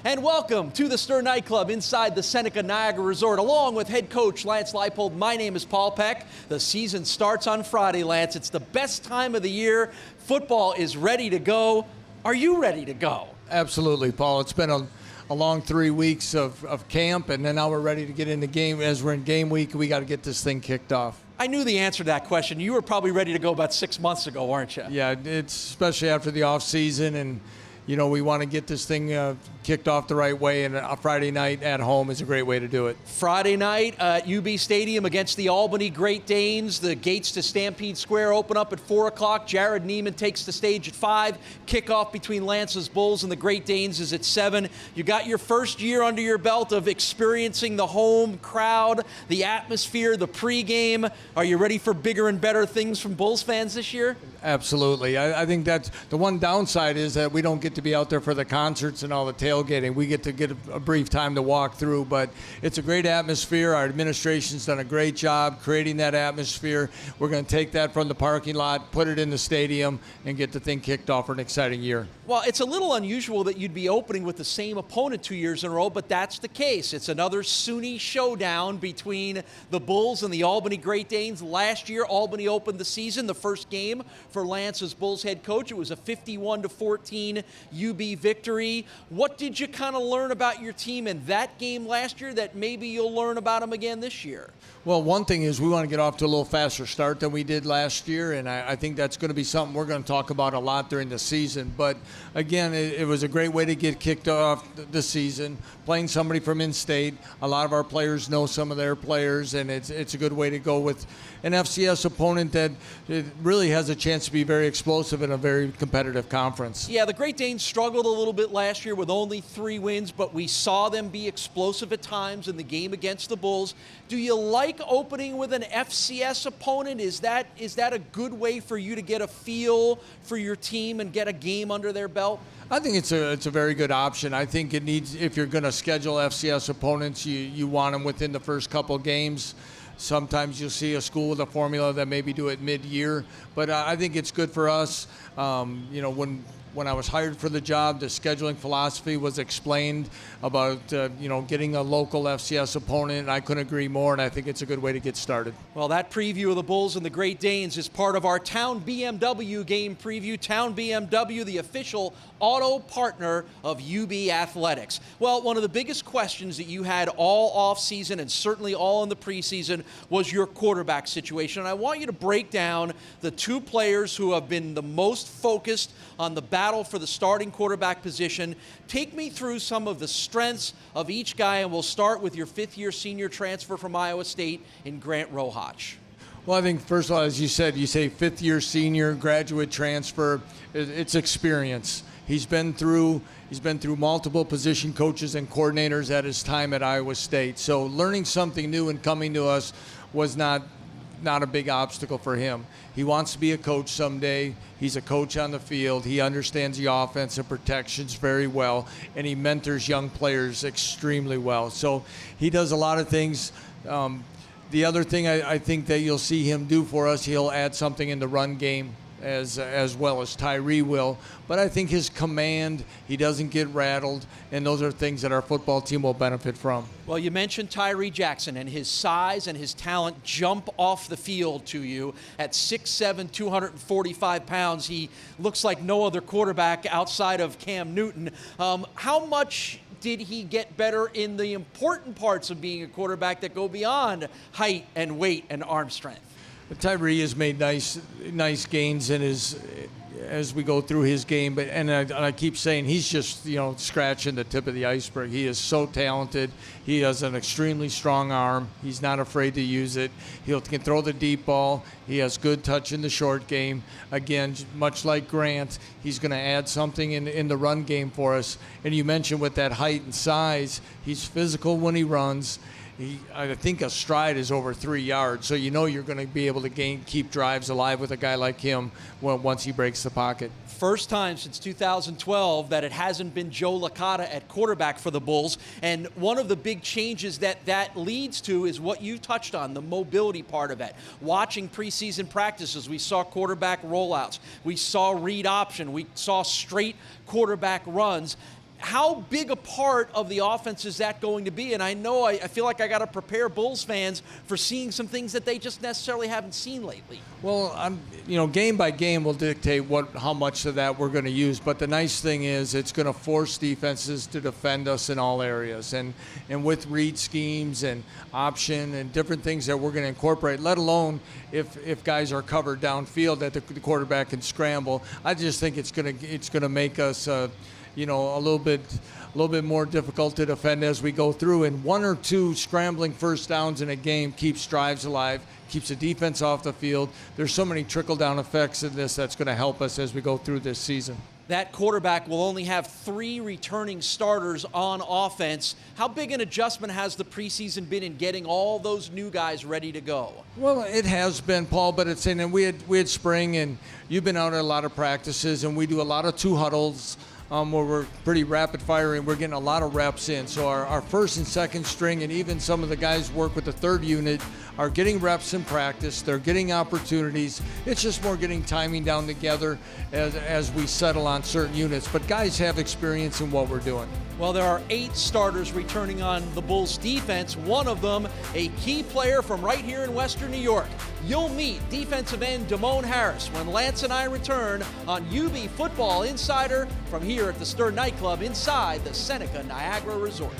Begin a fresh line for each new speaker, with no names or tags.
And welcome to the Stir Nightclub inside the Seneca Niagara Resort, along with head coach Lance Leipold. My name is Paul Peck. The season starts on Friday, Lance. It's the best time of the year. Football is ready to go. Are you ready to go?
Absolutely, Paul. It's been a long 3 weeks of camp, and then now we're ready to get into game. As we're in game week, we got to get this thing kicked off.
I knew the answer to that question. You were probably ready to go about 6 months ago, weren't you?
Yeah, it's especially after the off season, and you know, we want to get this thing kicked off the right way, and a Friday night at home is a great way to do it.
Friday night at UB Stadium against the Albany Great Danes. The gates to Stampede Square open up at 4 o'clock. Jared Neiman takes the stage at 5. Kickoff between Lance's Bulls and the Great Danes is at 7. You got your first year under your belt of experiencing the home crowd, the atmosphere, the pregame. Are you ready for bigger and better things from Bulls fans this year?
Absolutely. I think that's the one downside is that we don't get to be out there for the concerts and all the tailgating. We get to get a brief time to walk through, but it's a great atmosphere. Our administration's done a great job creating that atmosphere. We're going to take that from the parking lot, put it in the stadium, and get the thing kicked off for an exciting year.
Well, it's a little unusual that you'd be opening with the same opponent 2 years in a row, but that's the case. It's another SUNY showdown between the Bulls and the Albany Great Danes. Last year, Albany opened the season, the first game for Lance's Bulls head coach. It was a 51-14 UB victory. What did you kind of learn about your team in that game last year that maybe you'll learn about them again this year?
Well, one thing is we want to get off to a little faster start than we did last year, and I think that's going to be something we're going to talk about a lot during the season. But again, it was a great way to get kicked off the season, playing somebody from in-state. A lot of our players know some of their players, and it's a good way to go with an FCS opponent that really has a chance to be very explosive in a very competitive conference.
Yeah, the Great Danes struggled a little bit last year with only 3 wins, but we saw them be explosive at times in the game against the Bulls. Do you like opening with an FCS opponent? Is that a good way for you to get a feel for your team and get a game under their belt?
I think it's a very good option. I think it needs, if you're going to schedule FCS opponents, you want them within the first couple games. Sometimes you'll see a school with a formula that maybe do it mid-year, but I think it's good for us. You know, when I was hired for the job, the scheduling philosophy was explained about, you know, getting a local FCS opponent, and I couldn't agree more, and I think it's a good way to get started.
Well, that preview of the Bulls and the Great Danes is part of our Town BMW game preview. Town BMW, the official auto partner of UB Athletics. Well, one of the biggest questions that you had all offseason and certainly all in the preseason was your quarterback situation. And I want you to break down the 2 players who have been the most focused on the battle for the starting quarterback position. Take me through some of the strengths of each guy, and we'll start with your 5th-year senior transfer from Iowa State in Grant Rohach.
Well, I think, first of all, as you say 5th-year senior, graduate transfer. It's experience. He's been through multiple position coaches and coordinators at his time at Iowa State. So learning something new and coming to us was not a big obstacle for him. He wants to be a coach someday. He's a coach on the field. He understands the offensive protections very well, and he mentors young players extremely well. So he does a lot of things. The other thing I think that you'll see him do for us, he'll add something in the run game as well as Tyree will. But I think his command, he doesn't get rattled, and those are things that our football team will benefit from.
Well, you mentioned Tyree Jackson, and his size and his talent jump off the field to you. At 6'7", 245 pounds, he looks like no other quarterback outside of Cam Newton. How much did he get better in the important parts of being a quarterback that go beyond height and weight and arm strength?
Tyree has made nice gains in as we go through his game, but I keep saying he's just, you know, scratching the tip of the iceberg. He is so talented. He has an extremely strong arm. He's not afraid to use it. He can throw the deep ball. He has good touch in the short game. Again, much like Grant, he's going to add something in the run game for us. And you mentioned with that height and size, he's physical when he runs. I think a stride is over 3 yards, so you know you're going to be able to keep drives alive with a guy like him once he breaks the pocket.
First time since 2012 that it hasn't been Joe Licata at quarterback for the Bulls, and one of the big changes that leads to is what you touched on, the mobility part of it. Watching preseason practices, we saw quarterback rollouts, we saw read option, we saw straight quarterback runs. how big a part of the offense is that going to be? And I know I feel like I got to prepare Bulls fans for seeing some things that they just necessarily haven't seen lately.
Well, game by game will dictate how much of that we're going to use. But the nice thing is it's going to force defenses to defend us in all areas. And with read schemes and option and different things that we're going to incorporate, let alone if guys are covered downfield that the quarterback can scramble. I just think it's going to make us a little bit more difficult to defend as we go through. And 1 or 2 scrambling first downs in a game keeps drives alive, keeps the defense off the field. There's so many trickle-down effects in this that's going to help us as we go through this season.
That quarterback will only have 3 returning starters on offense. How big an adjustment has the preseason been in getting all those new guys ready to go?
Well, it has been, Paul, but it's and we had spring, and you've been out at a lot of practices, and we do a lot of 2 huddles. Where we're pretty rapid firing, we're getting a lot of reps in. So our first and second string, and even some of the guys who work with the third unit, are getting reps in practice. They're getting opportunities. It's just more getting timing down together as we settle on certain units. But guys have experience in what we're doing.
Well, there are 8 starters returning on the Bulls defense. One of them, a key player from right here in Western New York. You'll meet defensive end Damone Harris when Lance and I return on UB Football Insider from here at the Stern Nightclub inside the Seneca Niagara Resort.